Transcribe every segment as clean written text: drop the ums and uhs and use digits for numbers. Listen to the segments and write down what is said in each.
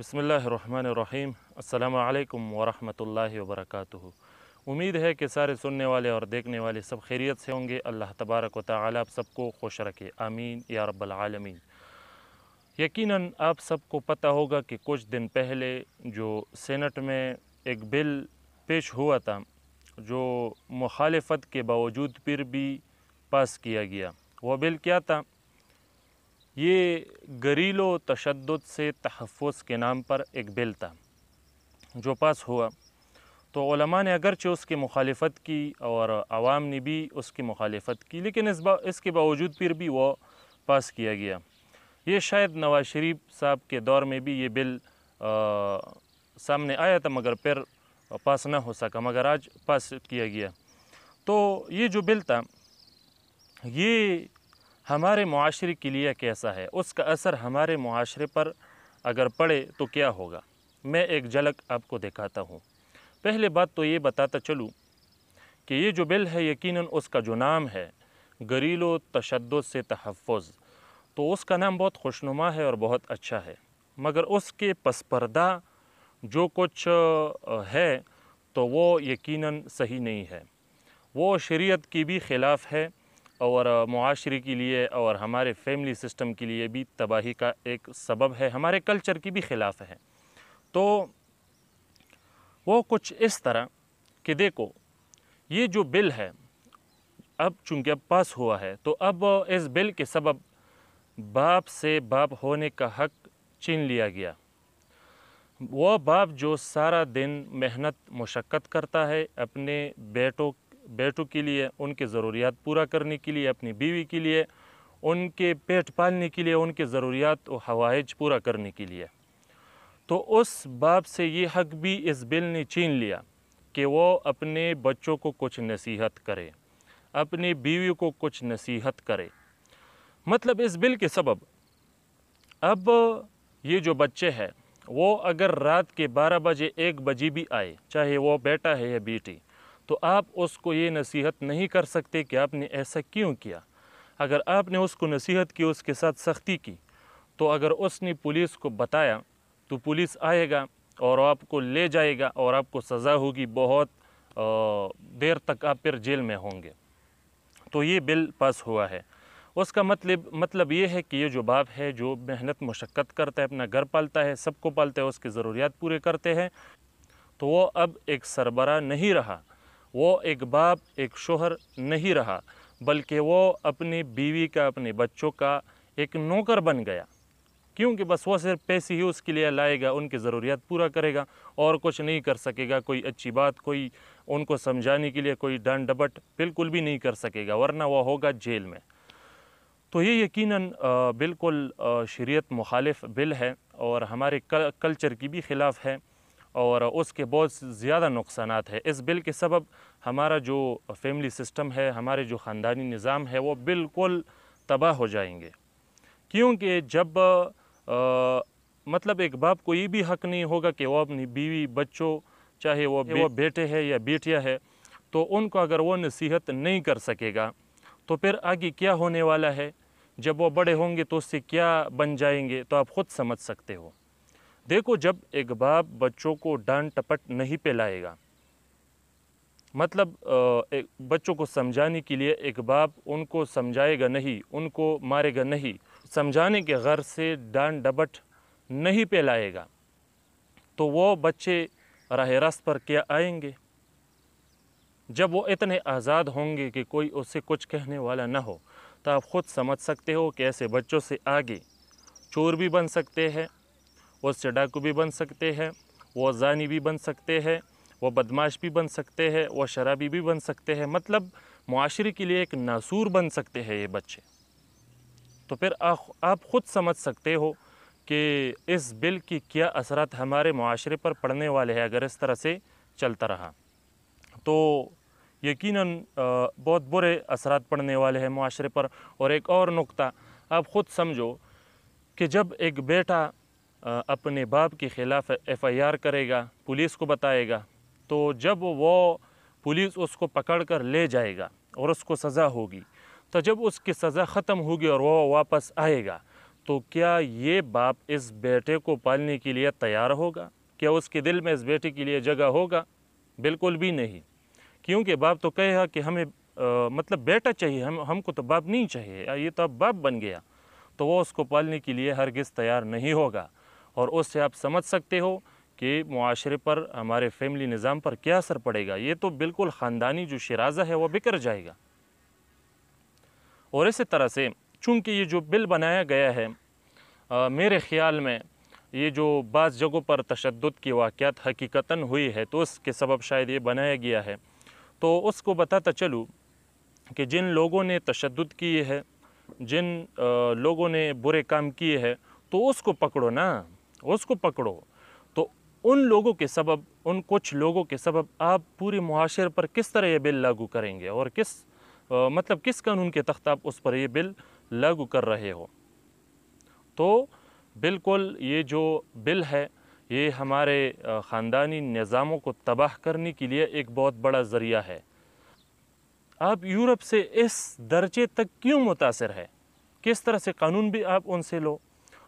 बिस्मिल्लाहिर्रहमानिर्रहीम। अस्सलामु अलैकुम वरहमतुल्लाहि वबरकातुहू। उम्मीद है कि सारे सुनने वाले और देखने वाले सब खैरियत से होंगे। अल्लाह तबारक व तआला आप सबको खुश रखे, आमीन या रब्बल आलमीन। यकीनन आप सबको पता होगा कि कुछ दिन पहले जो सेनेट में एक बिल पेश हुआ था, जो मुखालिफत के बावजूद फिर भी पास किया गया। वह बिल क्या था? ये घरेलू तशद्दुद से तहफ़्फ़ुज़ के नाम पर एक बिल था जो पास हुआ। तो उलमा ने अगरचे उसकी मुखालिफत की और आवाम ने भी उसकी मुखालिफत की, लेकिन इसके बावजूद फिर भी वो पास किया गया। ये शायद नवाज शरीफ साहब के दौर में भी ये बिल सामने आया था, मगर फिर पास ना हो सका, मगर आज पास किया गया। तो ये जो बिल था, ये हमारे मुआशरे के लिए कैसा है, उसका असर हमारे मुआशरे पर अगर पड़े तो क्या होगा, मैं एक झलक आपको दिखाता हूँ। पहले बात तो ये बताता चलूँ कि ये जो बिल है, यकीनन उसका जो नाम है घरेलू तशद्दुद से तहफ़्फ़ुज़, तो उसका नाम बहुत खुशनुमा है और बहुत अच्छा है, मगर उसके पसपर्दा जो कुछ है तो वो यकीनन सही नहीं है। वो शरीयत की भी ख़िलाफ़ है और मुआशरे के लिए और हमारे फैमिली सिस्टम के लिए भी तबाही का एक सबब है, हमारे कल्चर की भी ख़िलाफ़ है। तो वो कुछ इस तरह कि देखो, ये जो बिल है अब चूँकि अब पास हुआ है, तो अब इस बिल के सबब बाप से बाप होने का हक छीन लिया गया। वो बाप जो सारा दिन मेहनत मुशक्क़त करता है अपने बेटों के लिए, उनके ज़रूरियात पूरा करने के लिए, अपनी बीवी के लिए, उनके पेट पालने के लिए, उनके ज़रूरियात और हवाइज पूरा करने के लिए, तो उस बाप से ये हक भी इस बिल ने छीन लिया कि वो अपने बच्चों को कुछ नसीहत करे, अपनी बीवी को कुछ नसीहत करे। मतलब इस बिल के सबब अब ये जो बच्चे हैं, वो अगर रात के 12 बजे 1 बजे भी आए, चाहे वो बेटा है या बेटी, तो आप उसको ये नसीहत नहीं कर सकते कि आपने ऐसा क्यों किया। अगर आपने उसको नसीहत की, उसके साथ सख्ती की, तो अगर उसने पुलिस को बताया तो पुलिस आएगा और आपको ले जाएगा और आपको सज़ा होगी, बहुत देर तक आप फिर जेल में होंगे। तो ये बिल पास हुआ है, उसका मतलब ये है कि ये जो बाप है, जो मेहनत मुशक्क़त करता है, अपना घर पालता है, सबको पालता है, उसके ज़रूरियात पूरे करते हैं, तो वो अब एक सरबरा नहीं रहा, वो एक बाप, एक शोहर नहीं रहा, बल्कि वो अपनी बीवी का, अपने बच्चों का एक नौकर बन गया। क्योंकि बस वो सिर्फ पैसे ही उसके लिए लाएगा, उनकी ज़रूरियात पूरा करेगा और कुछ नहीं कर सकेगा। कोई अच्छी बात, कोई उनको समझाने के लिए कोई डांट डपट बिल्कुल भी नहीं कर सकेगा, वरना वो होगा जेल में। तो ये यकीनन बिल्कुल शरीयत मुखालिफ बिल है और हमारे कल्चर की भी ख़िलाफ़ है और उसके बहुत ज़्यादा नुकसानात है। इस बिल के सबब हमारा जो फैमिली सिस्टम है, हमारे जो ख़ानदानी निज़ाम है, वो बिल्कुल तबाह हो जाएंगे। क्योंकि जब मतलब एक बाप को ये भी हक़ नहीं होगा कि वो अपनी बीवी, बच्चों, चाहे वो बेटे हैं या बेटियां है, तो उनको अगर वो नसीहत नहीं कर सकेगा तो फिर आगे क्या होने वाला है, जब वो बड़े होंगे तो उससे क्या बन जाएंगे, तो आप ख़ुद समझ सकते हो। देखो, जब एक बाप बच्चों को डांट टपट नहीं पिलाएगा, मतलब एक बच्चों को समझाने के लिए एक बाप उनको समझाएगा नहीं, उनको मारेगा नहीं, समझाने के गर्ज से डांट डपट नहीं पिलाएगा, तो वो बच्चे राह रास्त पर क्या आएंगे। जब वो इतने आज़ाद होंगे कि कोई उससे कुछ कहने वाला ना हो, तो आप ख़ुद समझ सकते हो कि ऐसे बच्चों से आगे चोर भी बन सकते हैं, उससे डाकू भी बन सकते हैं, वो ज़ानी भी बन सकते हैं, वो बदमाश भी बन सकते हैं, वो शराबी भी बन सकते हैं, मतलब मुआशरे के लिए एक नासूर बन सकते हैं ये बच्चे। तो फिर आप ख़ुद समझ सकते हो कि इस बिल की क्या असरात हमारे मुआशरे पर पड़ने वाले हैं अगर इस तरह से चलता रहा। तो यकीनन बहुत बुरे असरात पड़ने वाले हैं मुआशरे पर। और एक और नुक्ता आप ख़ुद समझो कि जब एक बेटा अपने बाप के ख़िलाफ़ FIR करेगा, पुलिस को बताएगा, तो जब वो पुलिस उसको पकड़ कर ले जाएगा और उसको सज़ा होगी, तो जब उसकी सज़ा ख़त्म होगी और वो वापस आएगा, तो क्या ये बाप इस बेटे को पालने के लिए तैयार होगा? क्या उसके दिल में इस बेटे के लिए जगह होगा? बिल्कुल भी नहीं, क्योंकि बाप तो कहेगा कि हमें मतलब बेटा चाहिए, हमको तो बाप नहीं चाहिए, ये तो अब बाप बन गया, तो वो उसको पालने के लिए हरगिज़ तैयार नहीं होगा। और उससे आप समझ सकते हो कि मुआशरे पर, हमारे फैमिली निज़ाम पर क्या असर पड़ेगा। ये तो बिल्कुल ख़ानदानी जो शराज़ा है वो बिखर जाएगा। और इसी तरह से चूँकि ये जो बिल बनाया गया है, मेरे ख़्याल में ये जो बाज़ जगहों पर तशद्दुद की वाक़यात हकीकतन हुई है, तो उसके सबब शायद ये बनाया गया है। तो उसको बताता चलूँ कि जिन लोगों ने तशद्दुद किए है, जिन लोगों ने बुरे काम किए हैं, तो उसको पकड़ो ना, उसको पकड़ो। तो उन लोगों के सबब, उन कुछ लोगों के सबब आप पूरे मुआशरे पर किस तरह ये बिल लागू करेंगे, और मतलब किस कानून के तहत आप उस पर ये बिल लागू कर रहे हो। तो बिल्कुल ये जो बिल है, ये हमारे ख़ानदानी निज़ामों को तबाह करने के लिए एक बहुत बड़ा ज़रिया है। आप यूरोप से इस दर्जे तक क्यों मुतासिर है? किस तरह से कानून भी आप उनसे लो।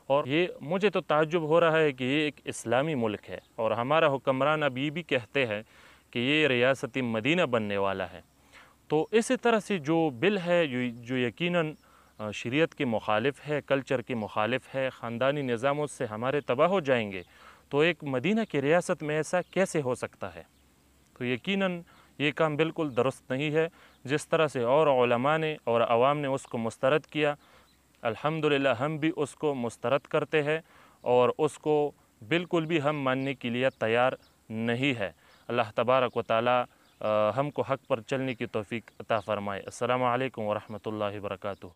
और ये मुझे तो ताज्जुब हो रहा है कि ये एक इस्लामी मुल्क है और हमारा हुक्मरान अब ये भी कहते हैं कि ये रियासती मदीना बनने वाला है। तो इसी तरह से जो बिल है, जो यकीनन शरीयत के मुखालिफ है, कल्चर के मुखालिफ है, ख़ानदानी निज़ामों से हमारे तबाह हो जाएंगे, तो एक मदीना की रियासत में ऐसा कैसे हो सकता है? तो यकीनन ये काम बिल्कुल दुरुस्त नहीं है। जिस तरह से और उलमा ने और अवाम ने उसको मुस्तरद किया, अल्हम्दुलिल्लाह हम भी उसको मुस्तरद करते हैं और उसको बिल्कुल भी हम मानने के लिए तैयार नहीं है। अल्लाह तबारक व तआला हमको हक़ पर चलने की तौफ़ीक अता फ़रमाए। अस्सलामु अलैकुम व रहमतुल्लाहि व बरकातुहू।